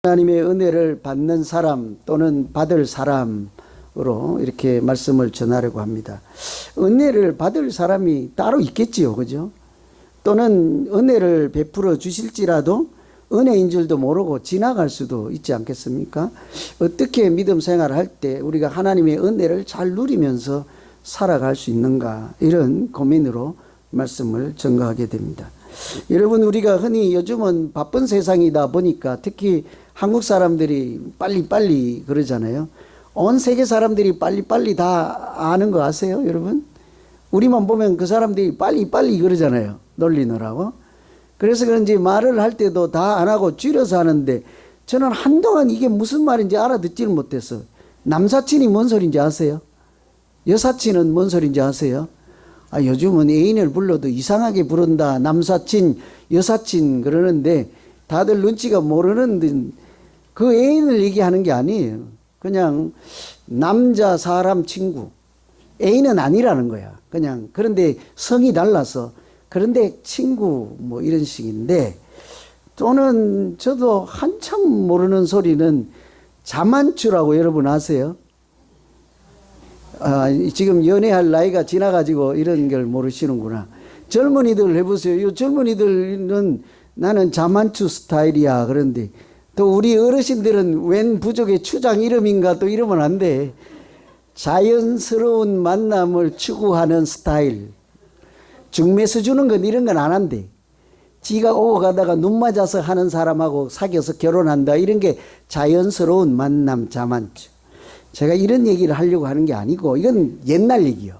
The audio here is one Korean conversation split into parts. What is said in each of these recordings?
하나님의 은혜를 받는 사람 또는 받을 사람으로 이렇게 말씀을 전하려고 합니다. 은혜를 받을 사람이 따로 있겠지요, 그죠? 또는 은혜를 베풀어 주실지라도 은혜인 줄도 모르고 지나갈 수도 있지 않겠습니까? 어떻게 믿음 생활을 할 때 우리가 하나님의 은혜를 잘 누리면서 살아갈 수 있는가, 이런 고민으로 말씀을 전가하게 됩니다. 여러분, 우리가 흔히 요즘은 바쁜 세상이다 보니까 특히 한국 사람들이 빨리빨리 그러잖아요. 온 세계 사람들이 빨리빨리 다 아는 거 아세요, 여러분? 우리만 보면 그 사람들이 빨리빨리 그러잖아요, 놀리느라고. 그래서 그런지 말을 할 때도 다 안 하고 줄여서 하는데, 저는 한동안 이게 무슨 말인지 알아듣지를 못했어요. 남사친이 뭔 소린지 아세요? 여사친은 뭔 소린지 아세요? 요즘은 애인을 불러도 이상하게 부른다. 남사친, 여사친 그러는데 다들 눈치가 모르는, 그 애인을 얘기하는 게 아니에요. 그냥 남자 사람 친구. 애인은 아니라는 거야. 그냥. 그런데 성이 달라서. 그런데 친구 뭐 이런 식인데, 또는 저도 한참 모르는 소리는 자만추라고 여러분 아세요? 지금 연애할 나이가 지나가지고 이런 걸 모르시는구나. 젊은이들 해보세요. 이 젊은이들은 나는 자만추 스타일이야. 그런데 또 우리 어르신들은 웬 부족의 추장 이름인가 또 이러면 안 돼. 자연스러운 만남을 추구하는 스타일. 중매수 주는 건 이런 건 안 한대. 지가 오고 가다가 눈 맞아서 하는 사람하고 사귀어서 결혼한다. 이런 게 자연스러운 만남, 자만추. 제가 이런 얘기를 하려고 하는 게 아니고, 이건 옛날 얘기요.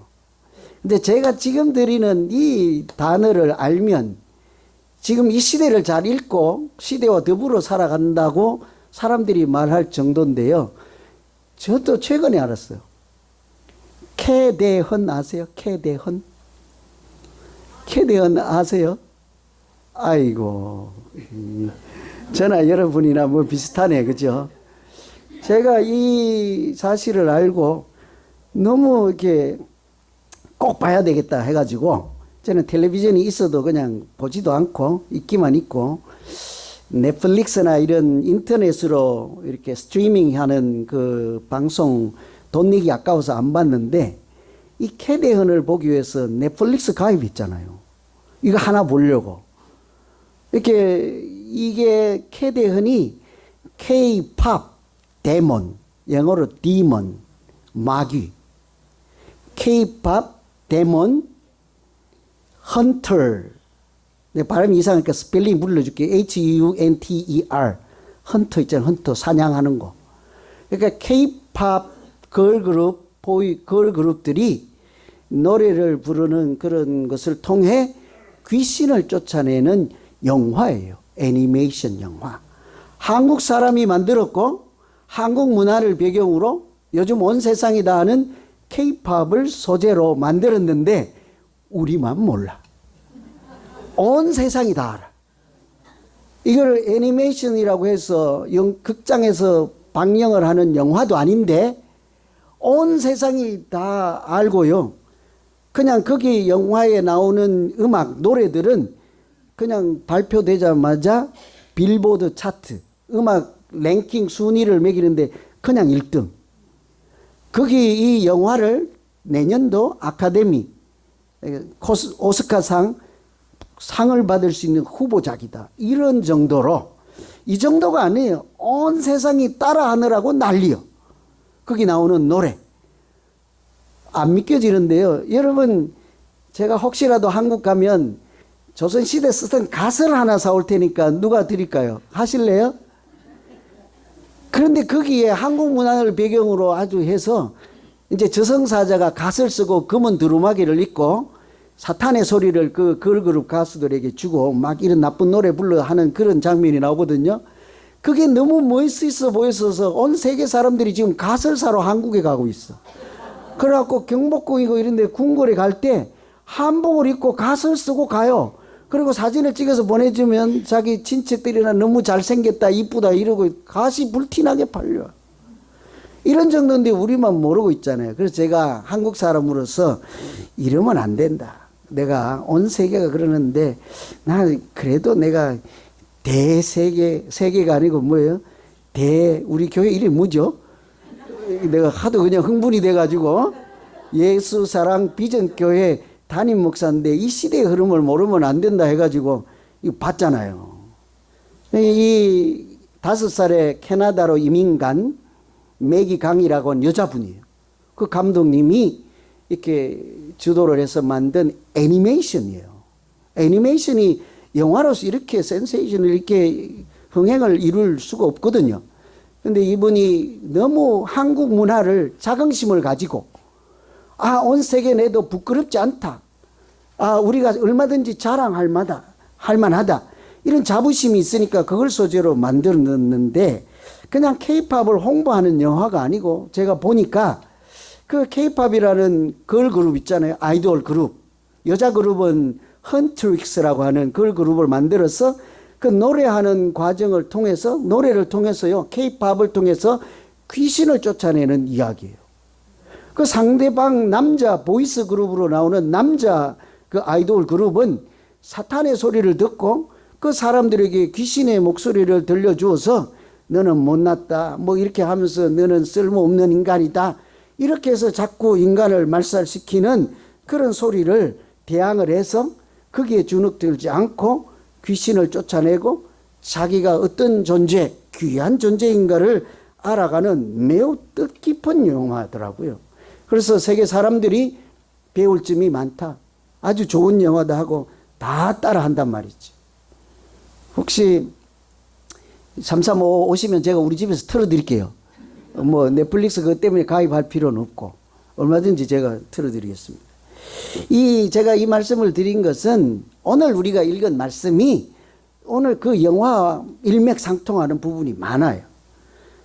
근데 제가 지금 드리는 이 단어를 알면, 지금 이 시대를 잘 읽고 시대와 더불어 살아간다고 사람들이 말할 정도인데요. 저도 최근에 알았어요. 캐대헌 아세요? 캐대헌? 캐대헌 아세요? 아이고, 저나 여러분이나 뭐 비슷하네, 그죠? 제가 이 사실을 알고 너무 이렇게 꼭 봐야 되겠다 해가지고, 저는 텔레비전이 있어도 그냥 보지도 않고 있기만 있고, 넷플릭스나 이런 인터넷으로 이렇게 스트리밍하는 그 방송 돈 내기 아까워서 안 봤는데, 이 캐대헌을 보기 위해서 넷플릭스 가입했잖아요. 이거 하나 보려고. 이렇게, 이게 캐대헌이 K-팝 데몬, 영어로 디몬, 마귀. K-팝 데몬 헌터. 내 발음이 이상하니까 스펠링 불러줄게. Hunter. 헌터 있잖아. 헌터, 사냥하는 거. 그러니까 K-팝 걸그룹, 걸그룹들이 노래를 부르는 그런 것을 통해 귀신을 쫓아내는 영화예요. 애니메이션 영화. 한국 사람이 만들었고, 한국 문화를 배경으로 요즘 온 세상이 다 아는 K-팝을 소재로 만들었는데, 우리만 몰라. 온 세상이 다 알아. 이걸 애니메이션이라고 해서 극장에서 방영을 하는 영화도 아닌데 온 세상이 다 알고요. 그냥 거기 영화에 나오는 음악, 노래들은 그냥 발표되자마자 빌보드 차트, 음악 랭킹 순위를 매기는데 그냥 1등. 거기 이 영화를 내년도 아카데미, 오스카상 상을 받을 수 있는 후보작이다. 이런 정도로, 이 정도가 아니에요. 온 세상이 따라하느라고 난리요. 거기 나오는 노래. 안 믿겨지는데요. 여러분, 제가 혹시라도 한국 가면 조선시대 쓰던 갓을 하나 사올 테니까 누가 드릴까요? 하실래요? 그런데 거기에 한국 문화를 배경으로 아주 해서 이제 저승사자가 갓을 쓰고 검은 두루마기를 입고 사탄의 소리를 그 걸그룹 가수들에게 주고 막 이런 나쁜 노래 불러 하는 그런 장면이 나오거든요. 그게 너무 멋있어 보였어서 온 세계 사람들이 지금 갓을 사러 한국에 가고 있어. 그래갖고 경복궁이고 이런 데 궁궐에 갈 때 한복을 입고 갓을 쓰고 가요. 그리고 사진을 찍어서 보내주면 자기 친척들이나 너무 잘생겼다, 이쁘다 이러고 갓이 불티나게 팔려. 이런 정도인데 우리만 모르고 있잖아요. 그래서 제가 한국 사람으로서 이러면 안 된다. 내가 온 세계가 그러는데 나 그래도 내가 세계가 아니고 뭐예요? 우리 교회 이름이 뭐죠? 내가 하도 그냥 흥분이 돼가지고 예수사랑 비전교회 담임 목사인데 이 시대의 흐름을 모르면 안 된다 해가지고 이거 봤잖아요. 이 5살에 캐나다로 이민 간 매기 강이라고 하는 여자분이에요. 그 감독님이 이렇게 주도를 해서 만든 애니메이션이에요. 애니메이션이 영화로서 이렇게 센세이션을 이렇게 흥행을 이룰 수가 없거든요. 근데 이분이 너무 한국 문화를 자긍심을 가지고 온 세계 내도 부끄럽지 않다. 우리가 얼마든지 자랑할 만하다. 이런 자부심이 있으니까 그걸 소재로 만들었는데 그냥 케이팝을 홍보하는 영화가 아니고 제가 보니까 그 케이팝이라는 걸그룹 있잖아요. 아이돌 그룹. 여자 그룹은 헌트릭스라고 하는 걸그룹을 만들어서 그 노래하는 과정을 통해서 노래를 통해서요. 케이팝을 통해서 귀신을 쫓아내는 이야기예요. 그 상대방 남자 보이스 그룹으로 나오는 남자 그 아이돌 그룹은 사탄의 소리를 듣고 그 사람들에게 귀신의 목소리를 들려주어서 너는 못났다. 뭐 이렇게 하면서 너는 쓸모없는 인간이다. 이렇게 해서 자꾸 인간을 말살시키는 그런 소리를 대항을 해서 거기에 주눅들지 않고 귀신을 쫓아내고 자기가 어떤 존재, 귀한 존재인가를 알아가는 매우 뜻깊은 영화더라고요. 그래서 세계 사람들이 배울 점이 많다. 아주 좋은 영화다 하고 다 따라한단 말이지. 혹시 335 오시면 제가 우리 집에서 틀어드릴게요. 뭐 넷플릭스 그것 때문에 가입할 필요는 없고 얼마든지 제가 틀어드리겠습니다. 제가 이 말씀을 드린 것은 오늘 우리가 읽은 말씀이 오늘 그 영화와 일맥상통하는 부분이 많아요.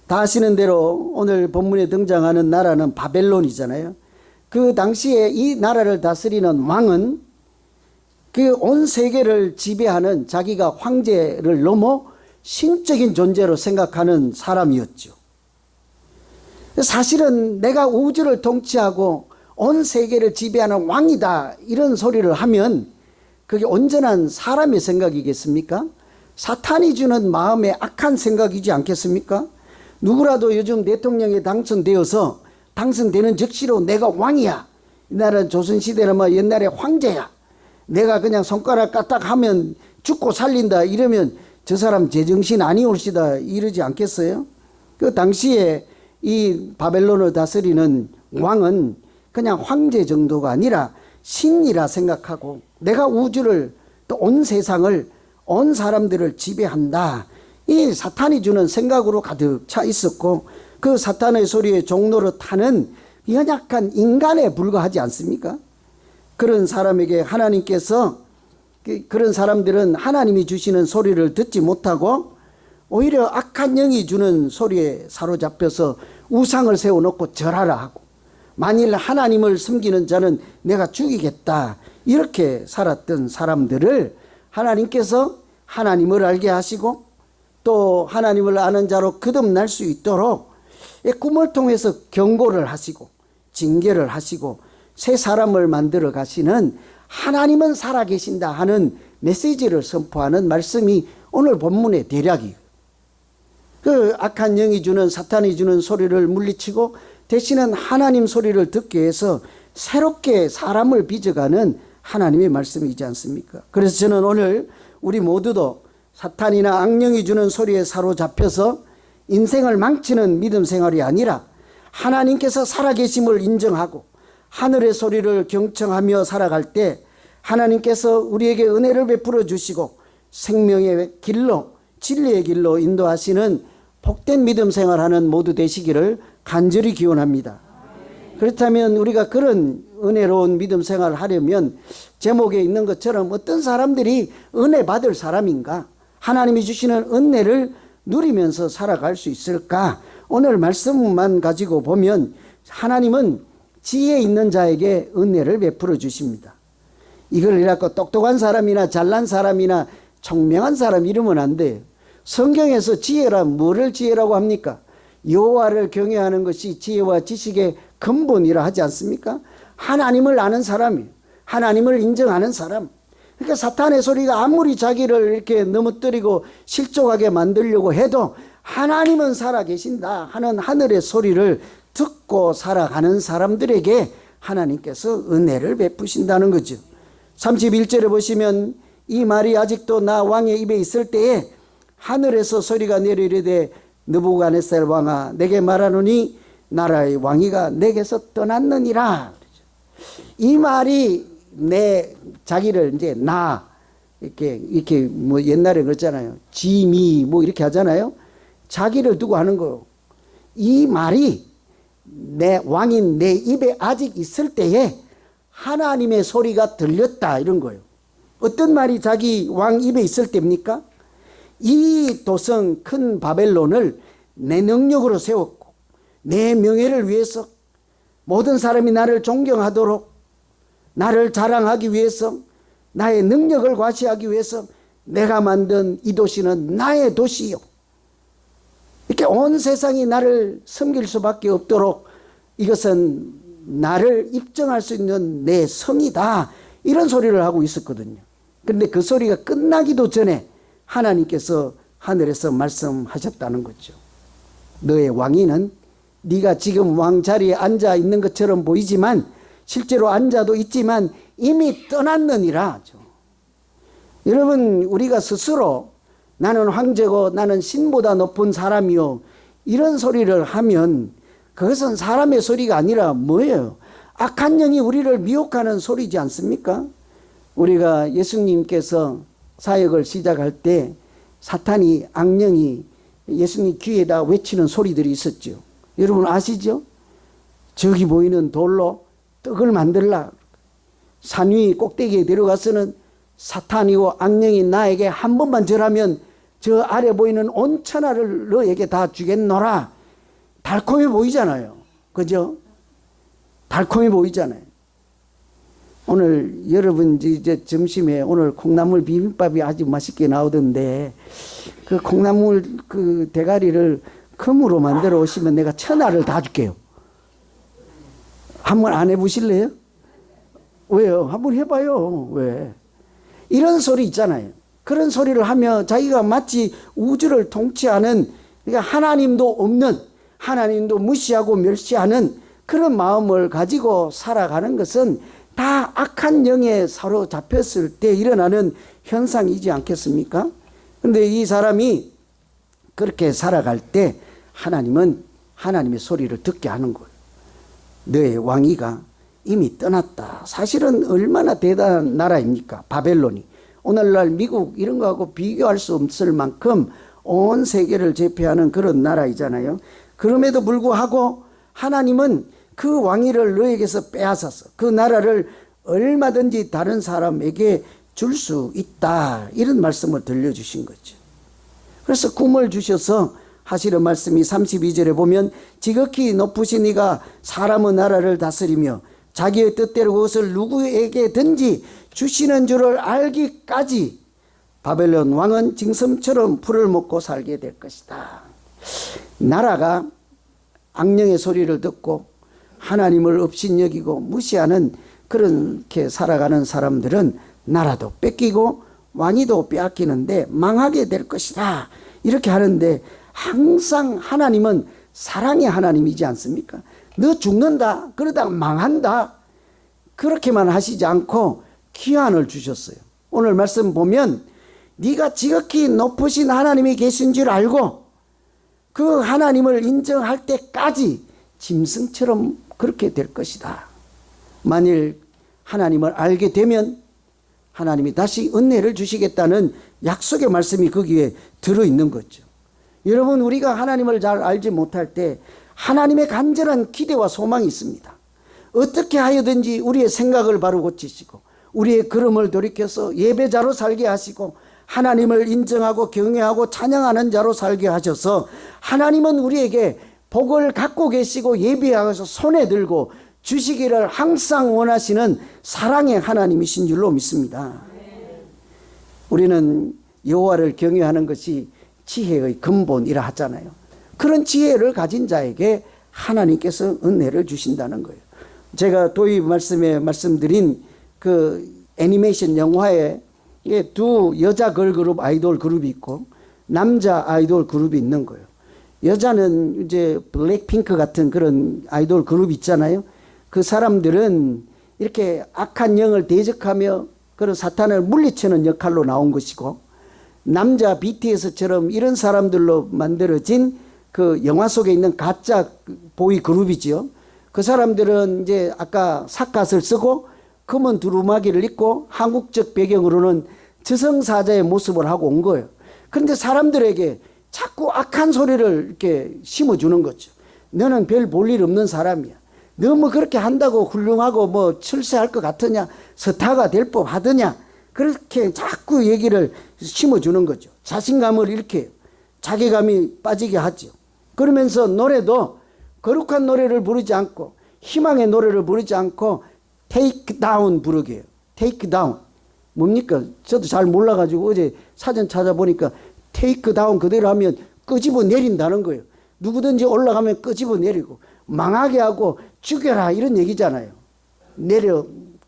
다 아시는 대로 오늘 본문에 등장하는 나라는 바벨론이잖아요. 그 당시에 이 나라를 다스리는 왕은 그 온 세계를 지배하는 자기가 황제를 넘어 신적인 존재로 생각하는 사람이었죠. 사실은 내가 우주를 통치하고 온 세계를 지배하는 왕이다 이런 소리를 하면 그게 온전한 사람의 생각이겠습니까? 사탄이 주는 마음의 악한 생각이지 않겠습니까? 누구라도 요즘 대통령에 당선되는 즉시로 내가 왕이야. 이 나라는 조선시대는 옛날에 황제야. 내가 그냥 손가락 까딱하면 죽고 살린다 이러면 저 사람 제정신 아니올시다 이러지 않겠어요? 그 당시에 이 바벨론을 다스리는 왕은 그냥 황제 정도가 아니라 신이라 생각하고 내가 우주를 또 온 세상을 온 사람들을 지배한다. 이 사탄이 주는 생각으로 가득 차 있었고 그 사탄의 소리에 종로로 타는 연약한 인간에 불과하지 않습니까? 그런 사람에게 하나님께서 그런 사람들은 하나님이 주시는 소리를 듣지 못하고 오히려 악한 영이 주는 소리에 사로잡혀서 우상을 세워놓고 절하라 하고 만일 하나님을 섬기는 자는 내가 죽이겠다 이렇게 살았던 사람들을 하나님께서 하나님을 알게 하시고 또 하나님을 아는 자로 거듭날 수 있도록 꿈을 통해서 경고를 하시고 징계를 하시고 새 사람을 만들어 가시는 하나님은 살아계신다 하는 메시지를 선포하는 말씀이 오늘 본문의 대략이에요. 그 악한 영이 주는 사탄이 주는 소리를 물리치고 대신은 하나님 소리를 듣기 위해서 새롭게 사람을 빚어가는 하나님의 말씀이지 않습니까? 그래서 저는 오늘 우리 모두도 사탄이나 악령이 주는 소리에 사로잡혀서 인생을 망치는 믿음 생활이 아니라 하나님께서 살아계심을 인정하고 하늘의 소리를 경청하며 살아갈 때 하나님께서 우리에게 은혜를 베풀어 주시고 생명의 길로 진리의 길로 인도하시는 복된 믿음 생활하는 모두 되시기를 간절히 기원합니다. 그렇다면 우리가 그런 은혜로운 믿음 생활을 하려면 제목에 있는 것처럼 어떤 사람들이 은혜 받을 사람인가? 하나님이 주시는 은혜를 누리면서 살아갈 수 있을까? 오늘 말씀만 가지고 보면 하나님은 지혜 있는 자에게 은혜를 베풀어 주십니다. 이걸 이라고 똑똑한 사람이나 잘난 사람이나 총명한 사람 이러면 안 돼요. 성경에서 지혜란 뭐를 지혜라고 합니까? 여호와를 경외하는 것이 지혜와 지식의 근본이라 하지 않습니까? 하나님을 아는 사람이에요. 하나님을 인정하는 사람. 그러니까 사탄의 소리가 아무리 자기를 이렇게 넘어뜨리고 실족하게 만들려고 해도 하나님은 살아계신다 하는 하늘의 소리를 듣고 살아가는 사람들에게 하나님께서 은혜를 베푸신다는 거죠. 31절에 보시면 이 말이 아직도 나 왕의 입에 있을 때에 하늘에서 소리가 내리르되 느부갓네살 왕아 내게 말하노니 나라의 왕위가 내게서 떠났느니라. 이 말이 내 자기를 이제 나 이렇게 뭐 옛날에 그랬잖아요. 지미 뭐 이렇게 하잖아요. 자기를 두고 하는 거예요. 이 말이 내 왕인 내 입에 아직 있을 때에 하나님의 소리가 들렸다 이런 거예요. 어떤 말이 자기 왕 입에 있을 때입니까? 이 도성 큰 바벨론을 내 능력으로 세웠고 내 명예를 위해서 모든 사람이 나를 존경하도록 나를 자랑하기 위해서 나의 능력을 과시하기 위해서 내가 만든 이 도시는 나의 도시요. 이렇게 온 세상이 나를 섬길 수밖에 없도록 이것은 나를 입증할 수 있는 내 성이다. 이런 소리를 하고 있었거든요. 그런데 그 소리가 끝나기도 전에 하나님께서 하늘에서 말씀하셨다는 거죠. 너의 왕위는 네가 지금 왕 자리에 앉아 있는 것처럼 보이지만 실제로 앉아도 있지만 이미 떠났느니라. 여러분 우리가 스스로 나는 황제고 나는 신보다 높은 사람이요 이런 소리를 하면 그것은 사람의 소리가 아니라 뭐예요? 악한 영이 우리를 미혹하는 소리지 않습니까? 우리가 예수님께서 사역을 시작할 때 사탄이 악령이 예수님 귀에다 외치는 소리들이 있었죠. 여러분 아시죠? 저기 보이는 돌로 떡을 만들라. 산 위 꼭대기에 내려가서는 사탄이고 악령이 나에게 한 번만 절하면 저 아래 보이는 온 천하를 너에게 다 주겠노라. 달콤해 보이잖아요. 그죠? 달콤해 보이잖아요. 오늘 여러분 이제 점심에 오늘 콩나물 비빔밥이 아주 맛있게 나오던데 그 콩나물 그 대가리를 금으로 만들어 오시면 내가 천하를 다 줄게요. 한번 안 해보실래요? 왜요? 한번 해봐요. 왜? 이런 소리 있잖아요. 그런 소리를 하며 자기가 마치 우주를 통치하는 그러니까 하나님도 없는 하나님도 무시하고 멸시하는 그런 마음을 가지고 살아가는 것은 다 악한 영에 사로잡혔을 때 일어나는 현상이지 않겠습니까? 그런데 이 사람이 그렇게 살아갈 때 하나님은 하나님의 소리를 듣게 하는 거예요. 너의 왕위가 이미 떠났다. 사실은 얼마나 대단한 나라입니까? 바벨론이. 오늘날 미국 이런 거하고 비교할 수 없을 만큼 온 세계를 제패하는 그런 나라이잖아요. 그럼에도 불구하고 하나님은 그 왕위를 너에게서 빼앗아서 그 나라를 얼마든지 다른 사람에게 줄 수 있다. 이런 말씀을 들려주신 거죠. 그래서 꿈을 주셔서 하시는 말씀이 32절에 보면 지극히 높으신 이가 사람의 나라를 다스리며 자기의 뜻대로 그것을 누구에게든지 주시는 줄을 알기까지 바벨론 왕은 징성처럼 풀을 먹고 살게 될 것이다. 나라가 악령의 소리를 듣고 하나님을 업신여기고 무시하는 그렇게 살아가는 사람들은 나라도 뺏기고 왕위도 빼앗기는데 망하게 될 것이다. 이렇게 하는데 항상 하나님은 사랑의 하나님이지 않습니까? 너 죽는다. 그러다가 망한다. 그렇게만 하시지 않고 기한을 주셨어요. 오늘 말씀 보면 네가 지극히 높으신 하나님이 계신 줄 알고 그 하나님을 인정할 때까지 짐승처럼 그렇게 될 것이다. 만일 하나님을 알게 되면 하나님이 다시 은혜를 주시겠다는 약속의 말씀이 거기에 들어있는 거죠. 여러분 우리가 하나님을 잘 알지 못할 때 하나님의 간절한 기대와 소망이 있습니다. 어떻게 하여든지 우리의 생각을 바로 고치시고 우리의 걸음을 돌이켜서 예배자로 살게 하시고 하나님을 인정하고 경외하고 찬양하는 자로 살게 하셔서 하나님은 우리에게 복을 갖고 계시고 예비하셔서 손에 들고 주시기를 항상 원하시는 사랑의 하나님이신 줄로 믿습니다. 우리는 여호와를 경외하는 것이 지혜의 근본이라 하잖아요. 그런 지혜를 가진 자에게 하나님께서 은혜를 주신다는 거예요. 제가 도입 말씀에 말씀드린 그 애니메이션 영화에 두 여자 걸그룹 아이돌 그룹이 있고 남자 아이돌 그룹이 있는 거예요. 여자는 이제 블랙핑크 같은 그런 아이돌 그룹 있잖아요. 그 사람들은 이렇게 악한 영을 대적하며 그런 사탄을 물리치는 역할로 나온 것이고, 남자 BTS처럼 이런 사람들로 만들어진 그 영화 속에 있는 가짜 보이 그룹이죠. 그 사람들은 이제 아까 삿갓을 쓰고 검은 두루마기를 입고 한국적 배경으로는 저승사자의 모습을 하고 온 거예요. 그런데 사람들에게 자꾸 악한 소리를 이렇게 심어주는 거죠. 너는 별 볼 일 없는 사람이야. 너 뭐 그렇게 한다고 훌륭하고 뭐 출세할 것 같으냐, 스타가 될 법 하더냐, 그렇게 자꾸 얘기를 심어주는 거죠. 자신감을 일으켜요. 자괴감이 빠지게 하죠. 그러면서 노래도 거룩한 노래를 부르지 않고 희망의 노래를 부르지 않고 테이크 다운 부르게 해요. 테이크 다운 뭡니까? 저도 잘 몰라가지고 어제 사전 찾아보니까 테이크 다운 그대로 하면 끄집어 내린다는 거예요. 누구든지 올라가면 끄집어 내리고 망하게 하고 죽여라 이런 얘기잖아요.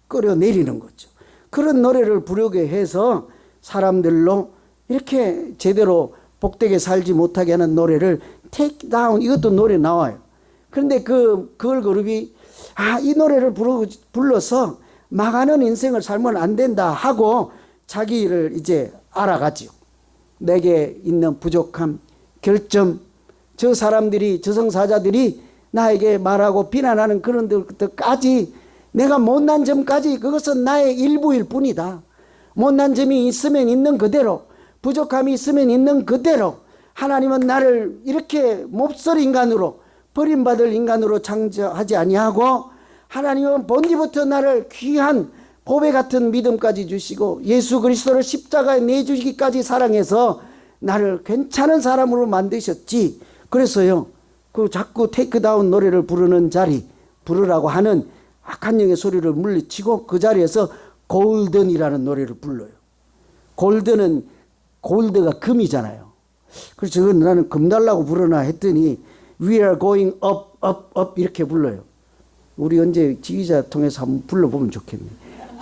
끌어 내리는 거죠. 그런 노래를 부르게 해서 사람들로 이렇게 제대로 복되게 살지 못하게 하는 노래를 테이크 다운, 이것도 노래 나와요. 그런데 그 걸그룹이 이 노래를 불러서 망하는 인생을 살면 안 된다 하고 자기를 이제 알아가지요. 내게 있는 부족함, 결점, 저 사람들이, 저승사자들이 나에게 말하고 비난하는 그런 것들까지, 내가 못난 점까지, 그것은 나의 일부일 뿐이다. 못난 점이 있으면 있는 그대로, 부족함이 있으면 있는 그대로, 하나님은 나를 이렇게 몹쓸 인간으로, 버림받을 인간으로 창조하지 아니하고 하나님은 본디부터 나를 귀한 보배 같은 믿음까지 주시고 예수 그리스도를 십자가에 내주시기까지 사랑해서 나를 괜찮은 사람으로 만드셨지. 그래서요, 그 자꾸 테이크다운 노래를 부르는 자리, 부르라고 하는 악한 영의 소리를 물리치고 그 자리에서 골든이라는 노래를 불러요. 골드는, 골드가 금이잖아요. 그래서 나는 금 달라고 부르나 했더니 We are going up, up, up 이렇게 불러요. 우리 언제 지휘자 통해서 한번 불러보면 좋겠네.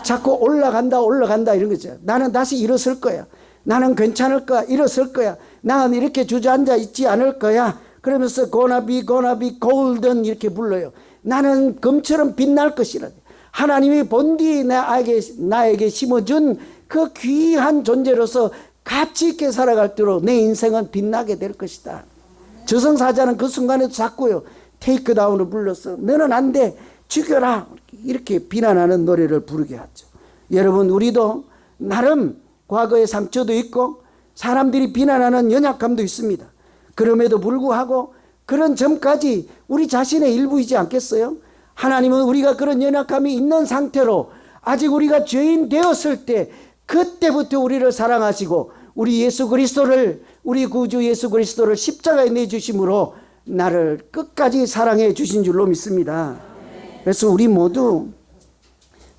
자꾸 올라간다 이런 거죠. 나는 다시 일어설 거야. 나는 괜찮을 거야. 일어설 거야. 나는 이렇게 주저앉아 있지 않을 거야. 그러면서 gonna be golden 이렇게 불러요. 나는 금처럼 빛날 것이라. 하나님이 본디 나에게 심어준 그 귀한 존재로서 가치 있게 살아갈도록 내 인생은 빛나게 될 것이다. 저승사자는 그 순간에도 자꾸요 테이크다운을 불러서 너는 안 돼, 죽여라 이렇게 비난하는 노래를 부르게 하죠. 여러분, 우리도 나름 과거의 상처도 있고 사람들이 비난하는 연약함도 있습니다. 그럼에도 불구하고 그런 점까지 우리 자신의 일부이지 않겠어요? 하나님은 우리가 그런 연약함이 있는 상태로 아직 우리가 죄인 되었을 때 그때부터 우리를 사랑하시고 우리 예수 그리스도를, 우리 구주 예수 그리스도를 십자가에 내주심으로 나를 끝까지 사랑해 주신 줄로 믿습니다. 그래서 우리 모두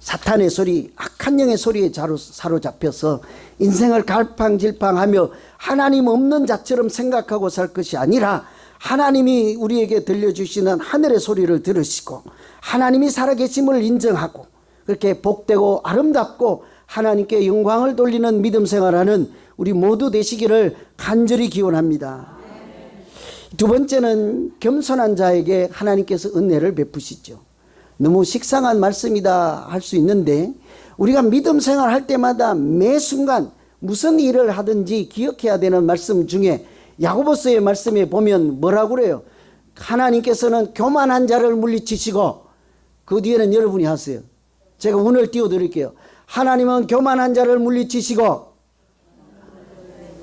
사탄의 소리, 악한 영의 소리에 사로잡혀서 인생을 갈팡질팡하며 하나님 없는 자처럼 생각하고 살 것이 아니라 하나님이 우리에게 들려주시는 하늘의 소리를 들으시고 하나님이 살아계심을 인정하고 그렇게 복되고 아름답고 하나님께 영광을 돌리는 믿음 생활하는 우리 모두 되시기를 간절히 기원합니다. 두 번째는 겸손한 자에게 하나님께서 은혜를 베푸시죠. 너무 식상한 말씀이다 할 수 있는데 우리가 믿음 생활할 때마다 매 순간 무슨 일을 하든지 기억해야 되는 말씀 중에 야고보서의 말씀에 보면 뭐라고 그래요? 하나님께서는 교만한 자를 물리치시고, 그 뒤에는 여러분이 하세요. 제가 운을 띄워드릴게요. 하나님은 교만한 자를 물리치시고,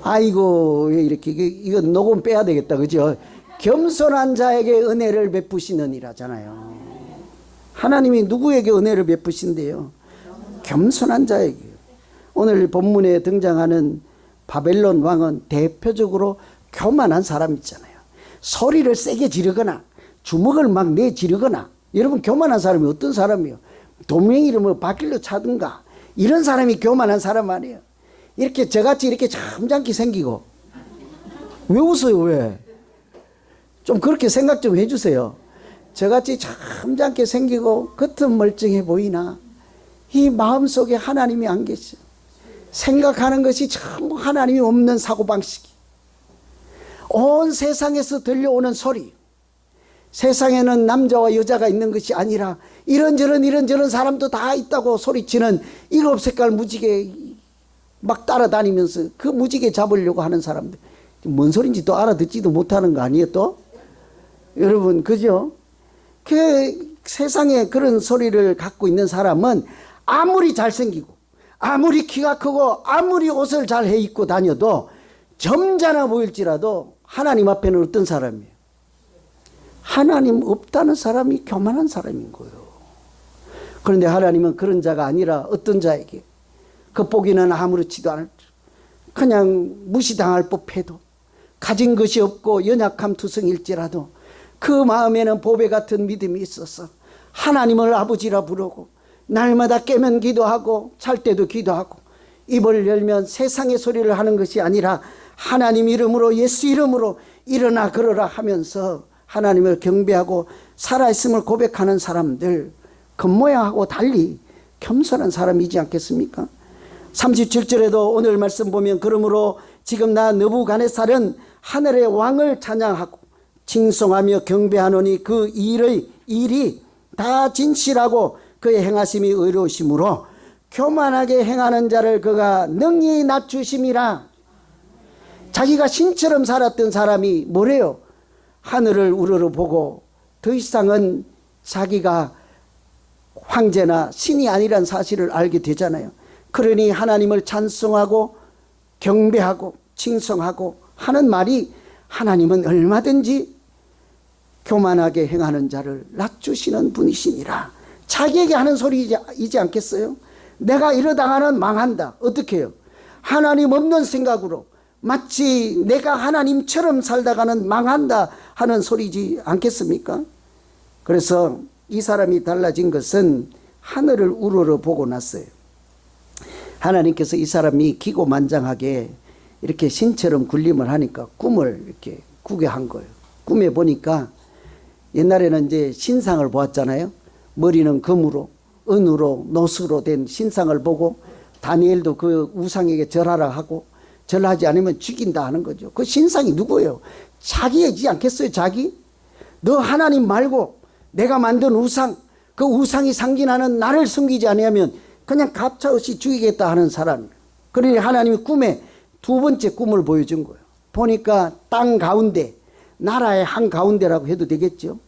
아이고 왜 이렇게, 이거 녹음 빼야 되겠다, 그죠? 겸손한 자에게 은혜를 베푸시느니라잖아요. 하나님이 누구에게 은혜를 베푸신대요? 겸손한 자에게. 오늘 본문에 등장하는 바벨론 왕은 대표적으로 교만한 사람 있잖아요. 소리를 세게 지르거나 주먹을 막 내지르거나. 여러분, 교만한 사람이 어떤 사람이에요? 동명 이름을 바길로 차든가 이런 사람이 교만한 사람 아니에요. 이렇게 저같이 이렇게 점잖게 생기고. 왜 웃어요? 왜? 좀 그렇게 생각 좀 해주세요. 저같이 점잖게 생기고 겉은 멀쩡해 보이나 이 마음속에 하나님이 안 계셔. 생각하는 것이 전부 하나님이 없는 사고방식이. 온 세상에서 들려오는 소리, 세상에는 남자와 여자가 있는 것이 아니라 이런저런 사람도 다 있다고 소리치는 일곱 색깔 무지개 막 따라다니면서 그 무지개 잡으려고 하는 사람들, 뭔 소린지 또 알아듣지도 못하는 거 아니에요 또? 여러분 그죠? 그 세상에 그런 소리를 갖고 있는 사람은 아무리 잘생기고 아무리 키가 크고 아무리 옷을 잘 해 입고 다녀도 점잖아 보일지라도 하나님 앞에는 어떤 사람이에요? 하나님 없다는 사람이 교만한 사람인 거예요. 그런데 하나님은 그런 자가 아니라 어떤 자에게 겉보기는 아무렇지도 않을 그냥 무시당할 법해도 가진 것이 없고 연약함 투성일지라도 그 마음에는 보배 같은 믿음이 있어서 하나님을 아버지라 부르고 날마다 깨면 기도하고 잘 때도 기도하고 입을 열면 세상의 소리를 하는 것이 아니라 하나님 이름으로 예수 이름으로 일어나 걸어라 하면서 하나님을 경배하고 살아있음을 고백하는 사람들, 겉모양하고 달리 겸손한 사람이지 않겠습니까? 37절에도 오늘 말씀 보면 그러므로 지금 나 느부갓네살은 하늘의 왕을 찬양하고 칭송하며 경배하노니 그 일이 다 진실하고 그의 행하심이 의로우심으로 교만하게 행하는 자를 그가 능히 낮추심이라. 자기가 신처럼 살았던 사람이 뭐래요? 하늘을 우러러보고 더 이상은 자기가 황제나 신이 아니란 사실을 알게 되잖아요. 그러니 하나님을 찬송하고 경배하고 칭송하고 하는 말이 하나님은 얼마든지 교만하게 행하는 자를 낮추시는 분이시니라. 자기에게 하는 소리이지 않겠어요? 내가 이러다가는 망한다. 어떻게 해요? 하나님 없는 생각으로 마치 내가 하나님처럼 살다가는 망한다 하는 소리지 않겠습니까? 그래서 이 사람이 달라진 것은 하늘을 우러러 보고 났어요. 하나님께서 이 사람이 기고만장하게 이렇게 신처럼 군림을 하니까 꿈을 이렇게 꾸게 한 거예요. 꿈에 보니까 옛날에는 이제 신상을 보았잖아요. 머리는 금으로 은으로 노수로 된 신상을 보고 다니엘도 그 우상에게 절하라 하고 절하지 않으면 죽인다 하는 거죠. 그 신상이 누구예요? 자기이지 않겠어요? 자기? 너 하나님 말고 내가 만든 우상, 그 우상이 상징하는 나를 섬기지 아니하면 그냥 가차없이 죽이겠다 하는 사람. 그러니 하나님이 꿈에 두 번째 꿈을 보여준 거예요. 보니까 땅 가운데, 나라의 한가운데라고 해도 되겠죠.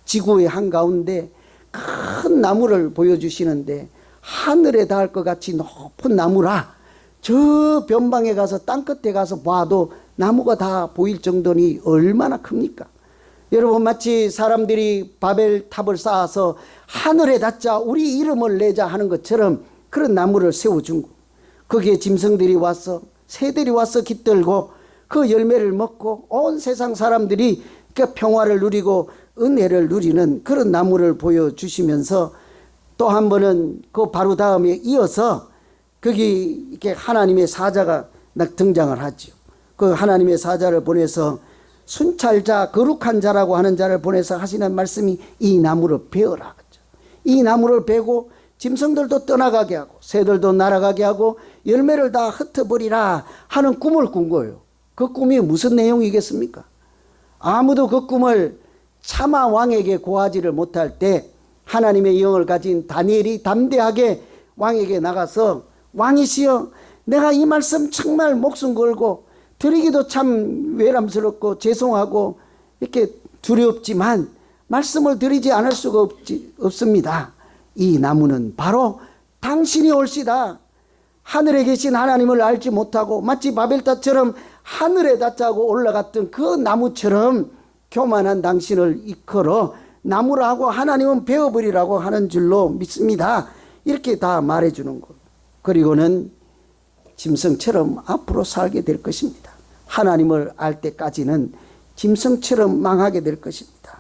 지구의 한가운데 큰 나무를 보여주시는데 하늘에 닿을 것 같이 높은 나무라. 저 변방에 가서 땅끝에 가서 봐도 나무가 다 보일 정도니 얼마나 큽니까? 여러분 마치 사람들이 바벨탑을 쌓아서 하늘에 닿자 우리 이름을 내자 하는 것처럼 그런 나무를 세워준 거. 거기에 짐승들이 와서 새들이 와서 깃들고 그 열매를 먹고 온 세상 사람들이 그 평화를 누리고 은혜를 누리는 그런 나무를 보여주시면서 또 한 번은 그 바로 다음에 이어서 거기 이렇게 하나님의 사자가 등장을 하죠. 그 하나님의 사자를 보내서 순찰자, 거룩한 자라고 하는 자를 보내서 하시는 말씀이 이 나무를 베어라. 이 나무를 베고 짐승들도 떠나가게 하고 새들도 날아가게 하고 열매를 다 흩어버리라 하는 꿈을 꾼 거예요. 그 꿈이 무슨 내용이겠습니까? 아무도 그 꿈을 차마 왕에게 고하지를 못할 때 하나님의 영을 가진 다니엘이 담대하게 왕에게 나가서 왕이시여, 내가 이 말씀 정말 목숨 걸고 드리기도 참 외람스럽고 죄송하고 이렇게 두렵지만 말씀을 드리지 않을 수가 없습니다. 이 나무는 바로 당신이 올시다. 하늘에 계신 하나님을 알지 못하고 마치 바벨탑처럼 하늘에 닿자고 올라갔던 그 나무처럼 교만한 당신을 이끌어 나무라 하고 하나님은 베어버리라고 하는 줄로 믿습니다. 이렇게 다 말해주는 것. 그리고는 짐승처럼 앞으로 살게 될 것입니다. 하나님을 알 때까지는 짐승처럼 망하게 될 것입니다.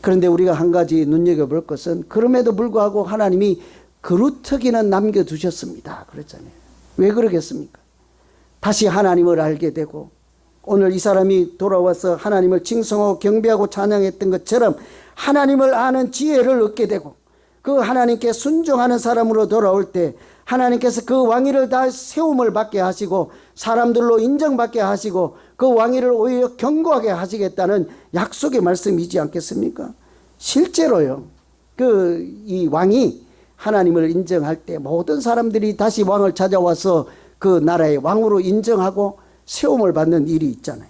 그런데 우리가 한 가지 눈여겨볼 것은 그럼에도 불구하고 하나님이 그루터기는 남겨두셨습니다. 그랬잖아요. 왜 그러겠습니까? 다시 하나님을 알게 되고 오늘 이 사람이 돌아와서 하나님을 칭송하고 경배하고 찬양했던 것처럼 하나님을 아는 지혜를 얻게 되고 그 하나님께 순종하는 사람으로 돌아올 때 하나님께서 그 왕위를 다 세움을 받게 하시고 사람들로 인정받게 하시고 그 왕위를 오히려 견고하게 하시겠다는 약속의 말씀이지 않겠습니까? 실제로요. 이 왕이 하나님을 인정할 때 모든 사람들이 다시 왕을 찾아와서 그 나라의 왕으로 인정하고 세움을 받는 일이 있잖아요.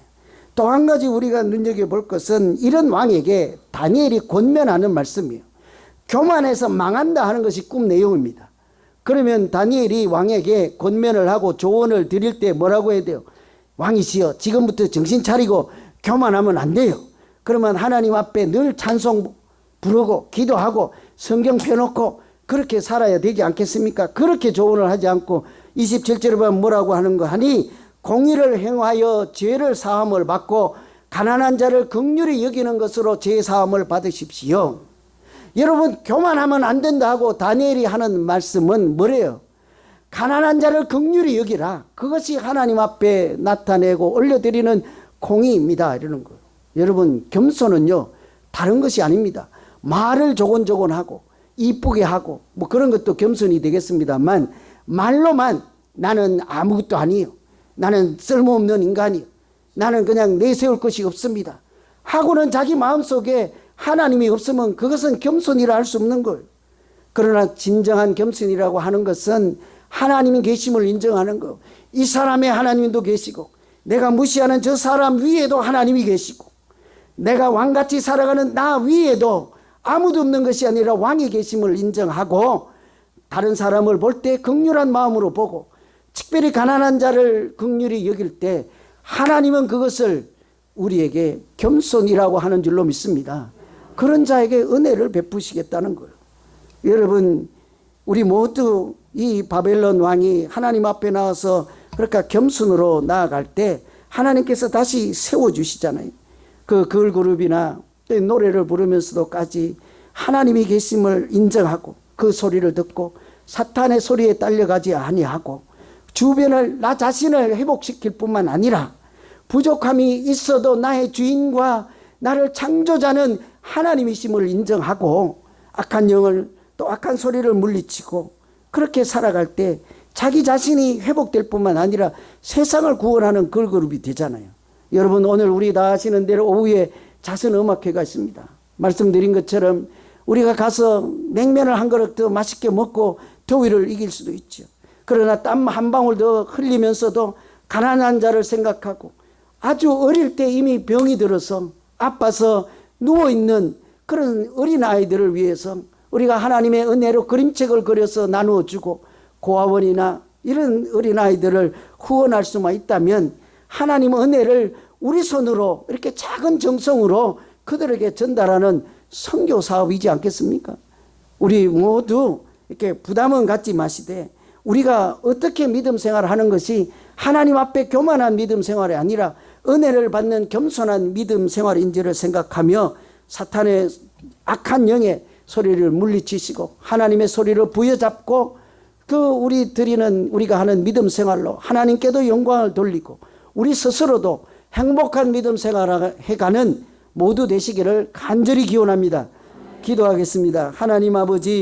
또 한 가지 우리가 눈여겨볼 것은 이런 왕에게 다니엘이 권면하는 말씀이에요. 교만해서 망한다 하는 것이 꿈 내용입니다. 그러면 다니엘이 왕에게 권면을 하고 조언을 드릴 때 뭐라고 해야 돼요? 왕이시여, 지금부터 정신 차리고 교만하면 안 돼요. 그러면 하나님 앞에 늘 찬송 부르고 기도하고 성경 펴놓고 그렇게 살아야 되지 않겠습니까? 그렇게 조언을 하지 않고 27절에 보면 뭐라고 하는 거 하니 공의를 행하여 죄를 사함을 받고 가난한 자를 긍휼히 여기는 것으로 죄 사함을 받으십시오. 여러분, 교만하면 안 된다 하고 다니엘이 하는 말씀은 뭐래요? 가난한 자를 긍휼히 여기라. 그것이 하나님 앞에 나타내고 올려드리는 공의입니다. 이러는 거예요. 여러분, 겸손은요 다른 것이 아닙니다. 말을 조곤조곤하고 이쁘게 하고 뭐 그런 것도 겸손이 되겠습니다만, 말로만 나는 아무것도 아니에요, 나는 쓸모없는 인간이에요, 나는 그냥 내세울 것이 없습니다 하고는 자기 마음속에 하나님이 없으면 그것은 겸손이라 할 수 없는 거예요. 그러나 진정한 겸손이라고 하는 것은 하나님이 계심을 인정하는 거예요. 이 사람의 하나님도 계시고 내가 무시하는 저 사람 위에도 하나님이 계시고 내가 왕같이 살아가는 나 위에도 아무도 없는 것이 아니라 왕이 계심을 인정하고 다른 사람을 볼 때 긍휼한 마음으로 보고 특별히 가난한 자를 긍휼히 여길 때 하나님은 그것을 우리에게 겸손이라고 하는 줄로 믿습니다. 그런 자에게 은혜를 베푸시겠다는 거예요. 여러분, 우리 모두 이 바벨론 왕이 하나님 앞에 나와서 그러니까 겸손으로 나아갈 때 하나님께서 다시 세워주시잖아요. 그 걸그룹이나 노래를 부르면서도까지 하나님이 계심을 인정하고 그 소리를 듣고 사탄의 소리에 딸려가지 아니하고 주변을 나 자신을 회복시킬 뿐만 아니라 부족함이 있어도 나의 주인과 나를 창조자는 하나님이심을 인정하고 악한 영을 또 악한 소리를 물리치고 그렇게 살아갈 때 자기 자신이 회복될 뿐만 아니라 세상을 구원하는 걸그룹이 되잖아요. 여러분, 오늘 우리 다 아시는 대로 오후에 자선음악회가 있습니다. 말씀드린 것처럼 우리가 가서 냉면을 한 그릇 더 맛있게 먹고 더위를 이길 수도 있죠. 그러나 땀 한 방울 더 흘리면서도 가난한 자를 생각하고 아주 어릴 때 이미 병이 들어서 아파서 누워있는 그런 어린아이들을 위해서 우리가 하나님의 은혜로 그림책을 그려서 나누어주고 고아원이나 이런 어린아이들을 후원할 수만 있다면 하나님 은혜를 우리 손으로 이렇게 작은 정성으로 그들에게 전달하는 선교 사업이지 않겠습니까? 우리 모두 이렇게 부담은 갖지 마시되 우리가 어떻게 믿음 생활을 하는 것이 하나님 앞에 교만한 믿음 생활이 아니라 은혜를 받는 겸손한 믿음 생활인지를 생각하며 사탄의 악한 영의 소리를 물리치시고 하나님의 소리를 부여잡고 우리가 하는 믿음 생활로 하나님께도 영광을 돌리고 우리 스스로도 행복한 믿음 생활을 해가는 모두 되시기를 간절히 기원합니다. 기도하겠습니다. 하나님 아버지,